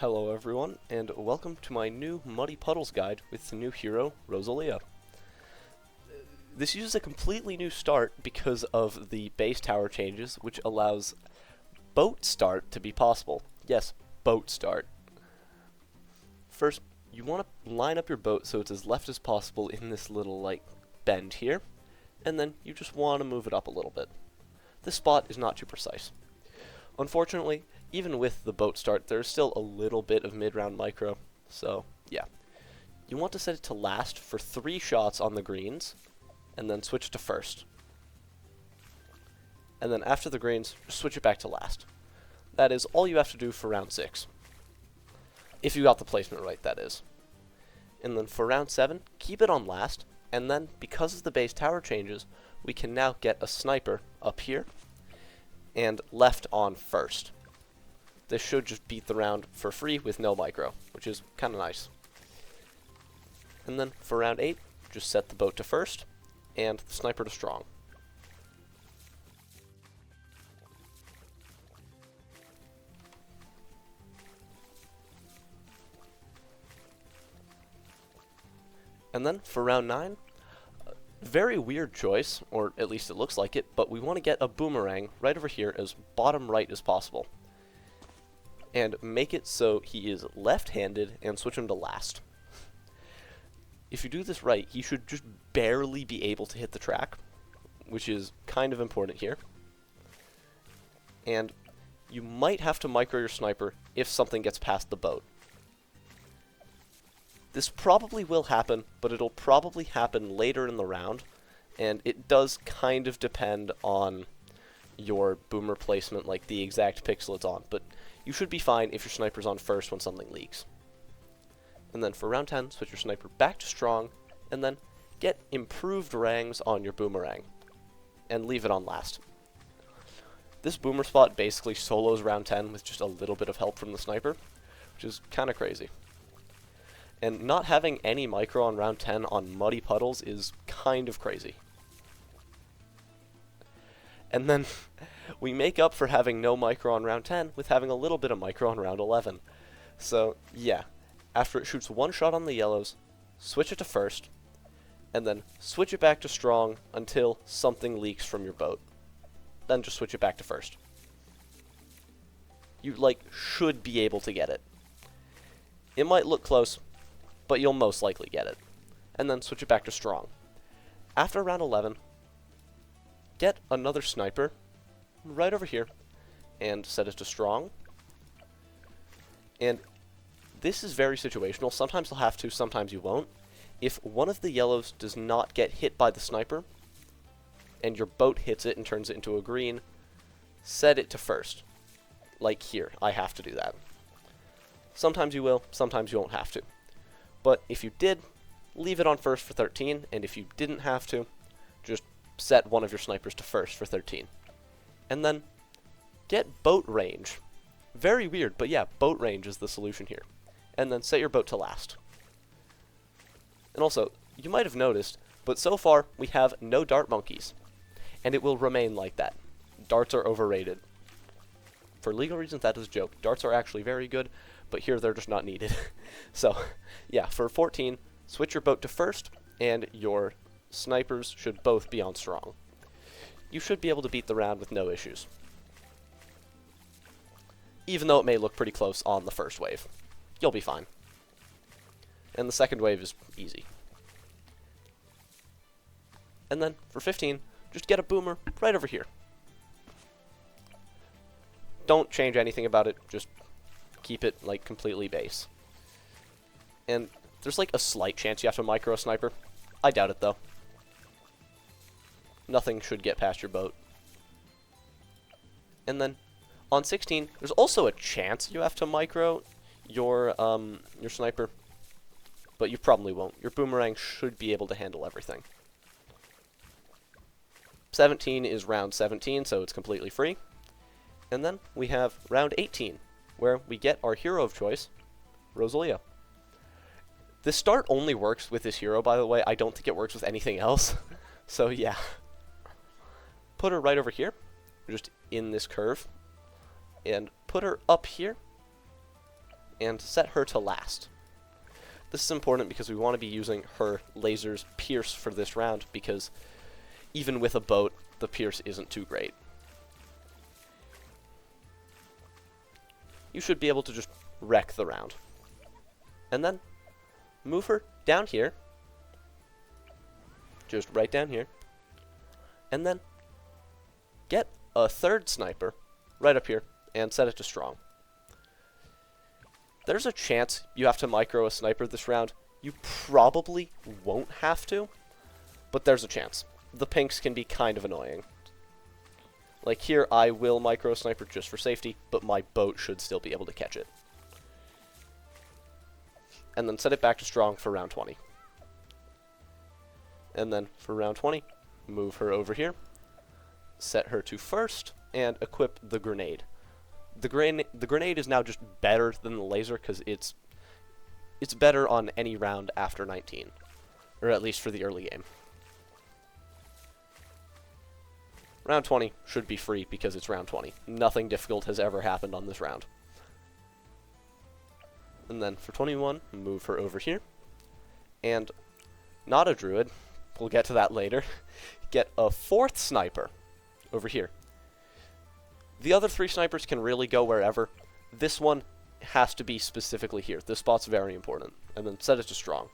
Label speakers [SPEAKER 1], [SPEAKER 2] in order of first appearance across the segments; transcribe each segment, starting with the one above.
[SPEAKER 1] Hello everyone, and welcome to my new Muddy Puddles guide with the new hero, Rosalia. This uses a completely new start because of the base tower changes, which allows boat start to be possible. Yes, boat start. First, you want to line up your boat so it's as left as possible in this little, bend here, and then you just want to move it up a little bit. This spot is not too precise. Unfortunately, even with the boat start, there's still a little bit of mid-round micro, so yeah. You want to set it to last for 3 shots on the greens, and then switch to first. And then after the greens, just switch it back to last. That is all you have to do for round 6. If you got the placement right, that is. And then for round 7, keep it on last, and then because of the base tower changes, we can now get a sniper up here, and left on first. This should just beat the round for free with no micro, which is kind of nice. And then for round 8, just set the boat to first, and the sniper to strong. And then for round 9, very weird choice, or at least it looks like it, but we want to get a boomerang right over here as bottom right as possible. And make it so he is left-handed and switch him to last. If you do this right, he should just barely be able to hit the track, which is kind of important here. And you might have to micro your sniper if something gets past the boat. This probably will happen, but it'll probably happen later in the round, and it does kind of depend on your boomer placement, like the exact pixel it's on, but you should be fine if your sniper's on first when something leaks. And then for round 10, switch your sniper back to strong, and then get improved rangs on your boomerang, and leave it on last. This boomer spot basically solos round 10 with just a little bit of help from the sniper, which is kind of crazy. And not having any micro on round 10 on Muddy Puddles is kind of crazy. And then we make up for having no micro on round 10 with having a little bit of micro on round 11. So, yeah. After it shoots 1 shot on the yellows, switch it to first, and then switch it back to strong until something leaks from your boat. Then just switch it back to first. You, should be able to get it. It might look close, but you'll most likely get it. And then switch it back to strong. After round 11, get another sniper right over here and set it to strong. And this is very situational. Sometimes you'll have to, sometimes you won't. If one of the yellows does not get hit by the sniper, and your boat hits it and turns it into a green, set it to first. Like here, I have to do that. Sometimes you will, sometimes you won't have to. But if you did, leave it on first for 13, and if you didn't have to, just set one of your snipers to first for 13. And then, get boat range. Very weird, but yeah, boat range is the solution here. And then set your boat to last. And also, you might have noticed, but so far, we have no dart monkeys. And it will remain like that. Darts are overrated. For legal reasons, that is a joke. Darts are actually very good, but here they're just not needed. So, yeah, for 14, switch your boat to first, and your snipers should both be on strong. You should be able to beat the round with no issues. Even though it may look pretty close on the first wave. You'll be fine. And the second wave is easy. And then, for 15, just get a boomer right over here. Don't change anything about it, just keep it, completely base. And there's, a slight chance you have to micro a sniper. I doubt it, though. Nothing should get past your boat. And then, on 16, there's also a chance you have to micro your sniper, but you probably won't. Your boomerang should be able to handle everything. 17 is round 17, so it's completely free. And then we have round 18, where we get our hero of choice, Rosalia. This start only works with this hero, by the way. I don't think it works with anything else. So yeah. Put her right over here, just in this curve. And put her up here, and set her to last. This is important because we want to be using her laser's pierce for this round, because even with a boat, the pierce isn't too great. You should be able to just wreck the round. And then move her down here. Just right down here. And then get a third sniper right up here and set it to strong. There's a chance you have to micro a sniper this round. You probably won't have to, but there's a chance. The pinks can be kind of annoying. Like here, I will micro sniper just for safety, but my boat should still be able to catch it. And then set it back to strong for round 20. And then for round 20, move her over here, set her to first, and equip the grenade. The grenade is now just better than the laser because it's better on any round after 19, or at least for the early game. Round 20 should be free because it's round 20. Nothing difficult has ever happened on this round. And then for 21, move her over here. And not a druid, we'll get to that later, get a fourth sniper over here. The other three snipers can really go wherever. This one has to be specifically here. This spot's very important. And then set it to strong.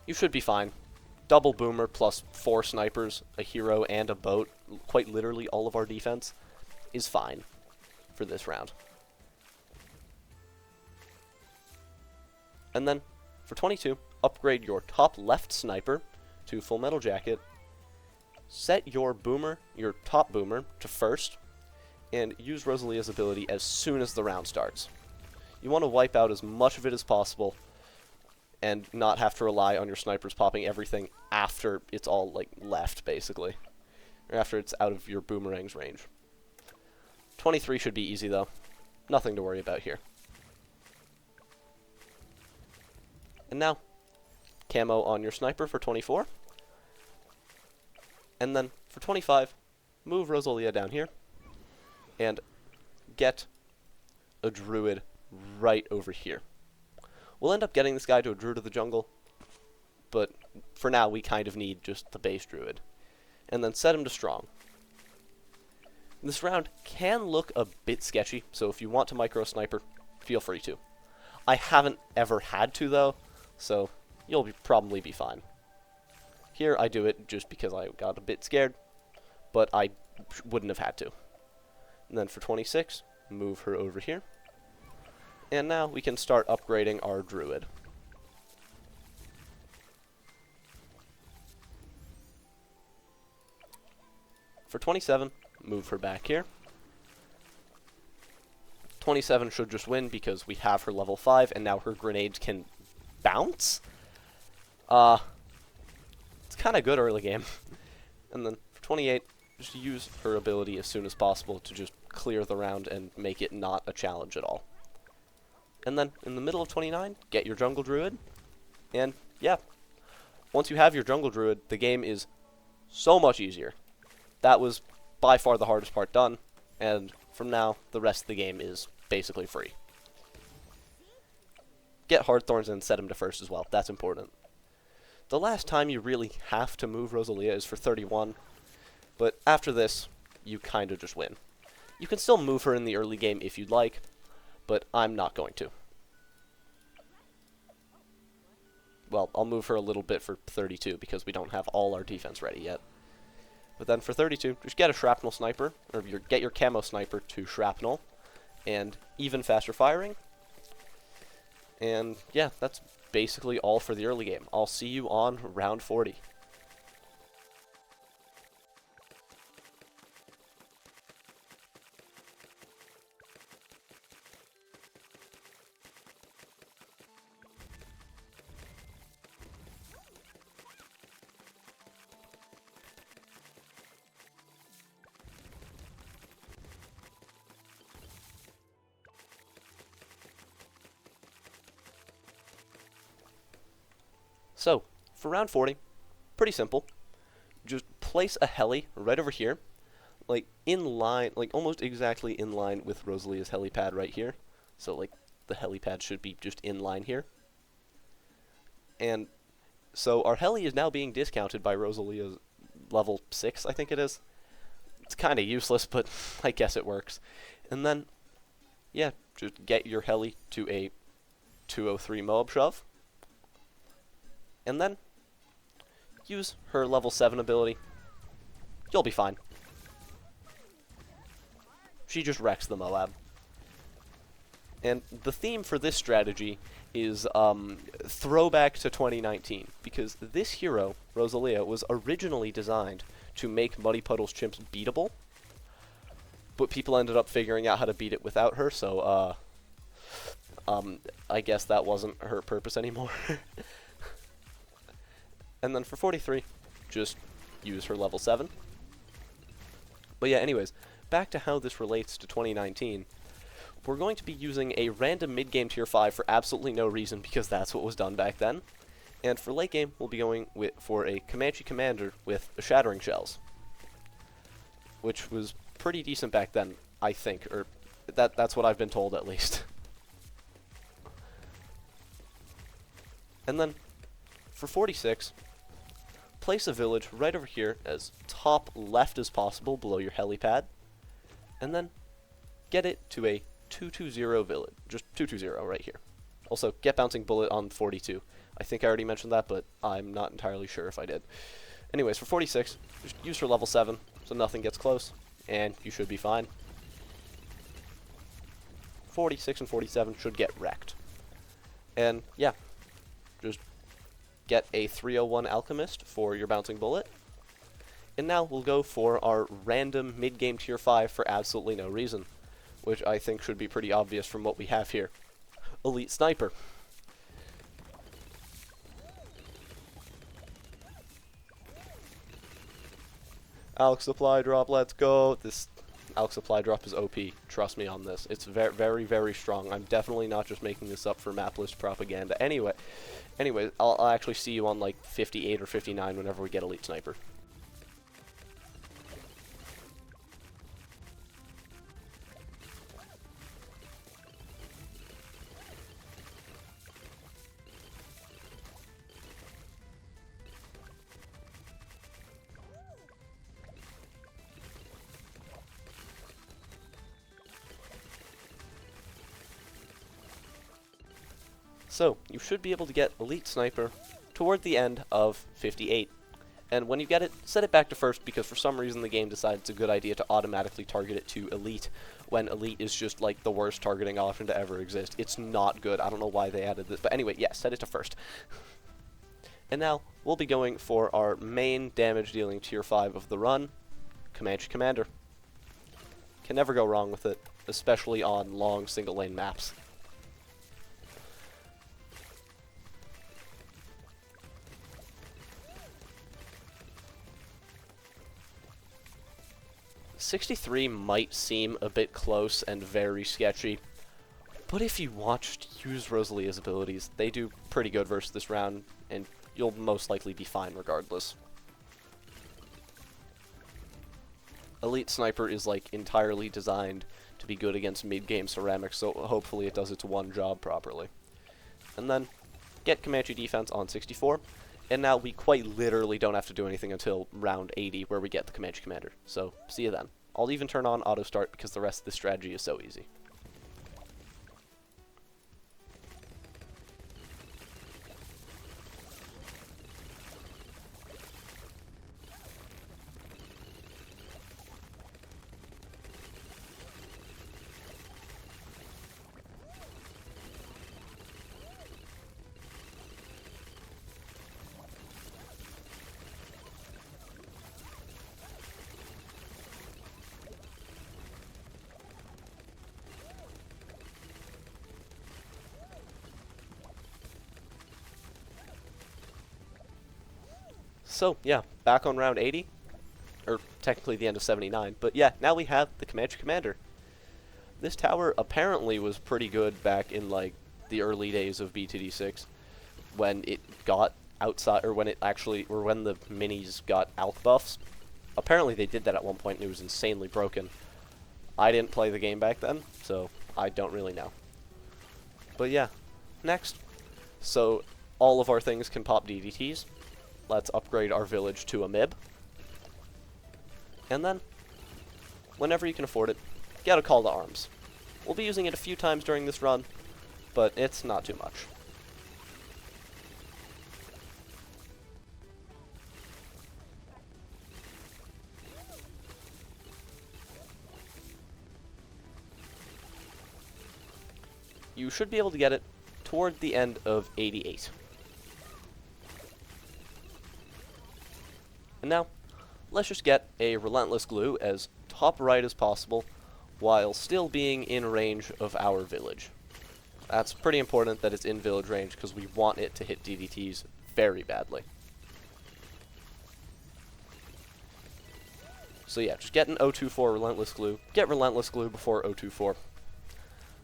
[SPEAKER 1] You should be fine. Double boomer plus 4 snipers, a hero, and a boat, quite literally all of our defense, is fine for this round. And then, for 22, upgrade your top left sniper to full metal jacket, set your boomer, your top boomer, to first, and use Rosalia's ability as soon as the round starts. You want to wipe out as much of it as possible, and not have to rely on your snipers popping everything after it's all, like, left, basically. Or after it's out of your boomerang's range. 23 should be easy, though. Nothing to worry about here. And now, camo on your sniper for 24. And then, for 25, move Rosalia down here. And get a druid right over here. We'll end up getting this guy to a Druid of the Jungle, but for now we kind of need just the base Druid. And then set him to strong. This round can look a bit sketchy, so if you want to micro sniper, feel free to. I haven't ever had to, though, so you'll probably be fine. Here I do it just because I got a bit scared, but I wouldn't have had to. And then for 26, move her over here. And now we can start upgrading our druid. For 27, move her back here. 27 should just win because we have her level 5 and now her grenades can bounce. It's kind of good early game. And then for 28, just use her ability as soon as possible to just clear the round and make it not a challenge at all. And then, in the middle of 29, get your Jungle Druid. And, yeah, once you have your Jungle Druid, the game is so much easier. That was by far the hardest part done, and from now, the rest of the game is basically free. Get Hardthorns and set him to first as well. That's important. The last time you really have to move Rosalia is for 31, but after this, you kind of just win. You can still move her in the early game if you'd like, but I'm not going to. Well, I'll move her a little bit for 32 because we don't have all our defense ready yet. But then for 32, just get a shrapnel sniper, or get your camo sniper to shrapnel, and even faster firing. And yeah, that's basically all for the early game. I'll see you on round 40. So, for round 40, pretty simple. Just place a heli right over here, like in line, like almost exactly in line with Rosalia's helipad right here. So, like, the helipad should be just in line here. And so our heli is now being discounted by Rosalia's level 6, I think it is. It's kind of useless, but I guess it works. And then, yeah, just get your heli to a 203 Moab shove. And then use her level 7 ability. You'll be fine. She just wrecks the Moab. And the theme for this strategy is throwback to 2019, because this hero, Rosalia, was originally designed to make Muddy Puddles Chimps beatable, but people ended up figuring out how to beat it without her, so I guess that wasn't her purpose anymore. And then for 43, just use her level 7. But yeah, anyways, back to how this relates to 2019. We're going to be using a random mid-game tier 5 for absolutely no reason, because that's what was done back then. And for late game, we'll be going for a Comanche Commander with Shattering Shells, which was pretty decent back then, I think, or that's what I've been told at least. And then, for 46, place a village right over here as top left as possible below your helipad, and then get it to a 220 village, just 220 right here. Also, get Bouncing Bullet on 42. I think I already mentioned that, but I'm not entirely sure if I did. Anyways, for 46, just use her level 7, so nothing gets close, and you should be fine. 46 and 47 should get wrecked. And, yeah, just get a 301 Alchemist for your Bouncing Bullet. And now we'll go for our random mid-game tier 5 for absolutely no reason, which I think should be pretty obvious from what we have here. Elite Sniper. Alch Supply Drop, let's go. This Alch Supply Drop is OP. Trust me on this. It's very, very, very strong. I'm definitely not just making this up for map list propaganda. Anyway, I'll actually see you on like 58 or 59 whenever we get Elite Sniper. So, you should be able to get Elite Sniper toward the end of 58. And when you get it, set it back to first, because for some reason the game decides it's a good idea to automatically target it to Elite, when Elite is just like the worst targeting option to ever exist. It's not good. I don't know why they added this. But anyway, yeah, set it to first. And now, we'll be going for our main damage dealing tier 5 of the run, Comanche Commander. Can never go wrong with it, especially on long single lane maps. '63 might seem a bit close and very sketchy, but if you watched use Rosalia's abilities, they do pretty good versus this round, and you'll most likely be fine regardless. Elite Sniper is like entirely designed to be good against mid-game ceramics, so hopefully it does its one job properly. And then get Comanche defense on 64, and now we quite literally don't have to do anything until round 80 where we get the Comanche Commander. So see you then. I'll even turn on auto start because the rest of the strategy is so easy. So, yeah, back on round 80, or technically the end of 79, but yeah, now we have the Comanche Commander. This tower apparently was pretty good back in, like, the early days of TD6, when it got outside, or when it actually, or when the minis got alch buffs. Apparently they did that at one point, and it was insanely broken. I didn't play the game back then, so I don't really know. But yeah, next. So all of our things can pop DDTs. Let's upgrade our village to a MIB. And then, whenever you can afford it, get a call to arms. We'll be using it a few times during this run, but it's not too much. You should be able to get it toward the end of 88. And now, let's just get a Relentless Glue as top right as possible, while still being in range of our village. That's pretty important that it's in village range, because we want it to hit DDTs very badly. So yeah, just get an 024 Relentless Glue. Get Relentless Glue before 024.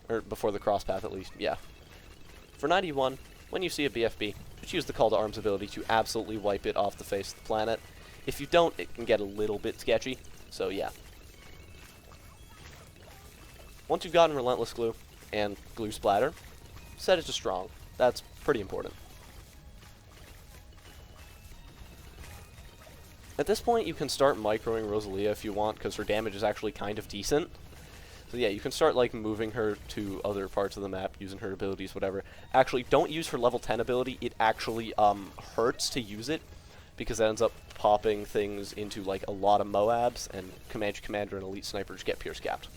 [SPEAKER 1] Or before the cross path, at least, yeah. For 91, when you see a BFB, just use the Call to Arms ability to absolutely wipe it off the face of the planet. If you don't, it can get a little bit sketchy, so yeah. Once you've gotten Relentless Glue and Glue Splatter, set it to Strong. That's pretty important. At this point, you can start microing Rosalia if you want, because her damage is actually kind of decent. So yeah, you can start like moving her to other parts of the map, using her abilities, whatever. Actually, don't use her level 10 ability. It actually hurts to use it, because it ends up popping things into like a lot of Moabs, and Comanche Commander and Elite Snipers get Pierce Capped.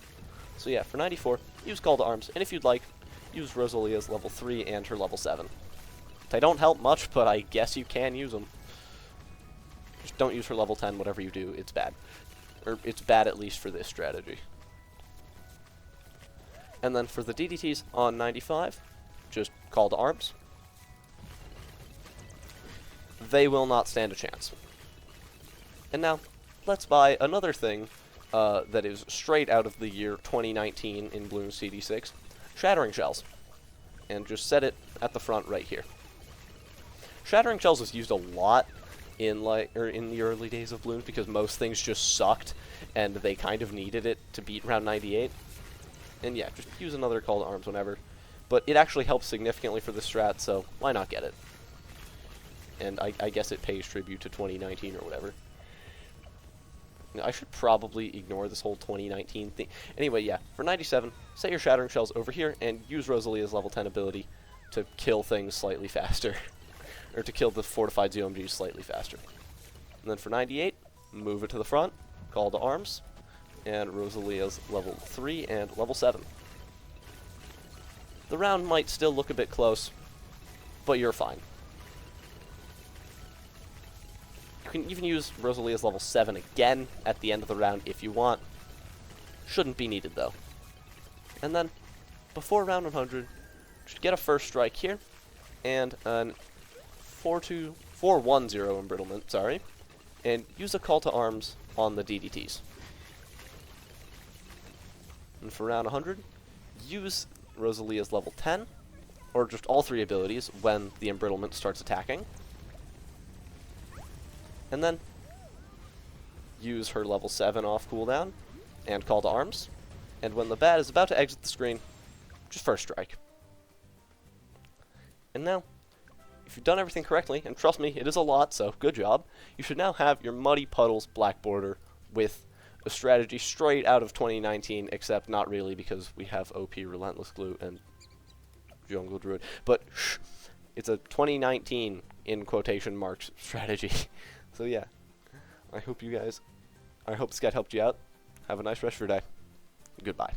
[SPEAKER 1] So yeah, for 94, use Call to Arms, and if you'd like, use Rosalia's level 3 and her level 7. They don't help much, but I guess you can use them. Just don't use her level 10, whatever you do, it's bad. Or it's bad at least for this strategy. And then for the DDTs on 95, just Call to Arms. They will not stand a chance. And now, let's buy another thing that is straight out of the year 2019 in Bloons TD6, Shattering Shells. And just set it at the front right here. Shattering Shells was used a lot in the early days of Bloons because most things just sucked, and they kind of needed it to beat round 98. And yeah, just use another Call to Arms whenever. But it actually helps significantly for the strat, so why not get it? And I guess it pays tribute to 2019 or whatever. I should probably ignore this whole 2019 thing. Anyway, yeah, for 97, set your Shattering Shells over here, and use Rosalia's level 10 ability to kill things slightly faster. Or to kill the fortified ZOMGs slightly faster. And then for 98, move it to the front, Call to Arms, and Rosalia's level 3 and level 7. The round might still look a bit close, but you're fine. You can even use Rosalia's level 7 again at the end of the round if you want. Shouldn't be needed though. And then, before round 100, just get a first strike here, and an 410 embrittlement, sorry, and use a Call to Arms on the DDTs. And for round 100, use Rosalia's level 10, or just all three abilities when the embrittlement starts attacking. And then use her level 7 off cooldown and Call to Arms. And when the bat is about to exit the screen, just first strike. And now, if you've done everything correctly, and trust me, it is a lot, so good job, you should now have your Muddy Puddles black border with a strategy straight out of 2019, except not really because we have OP Relentless Glue and Jungle Druid. But shh, it's a 2019 in quotation marks strategy. So yeah, I hope this guide helped you out. Have a nice rest of your day. Goodbye.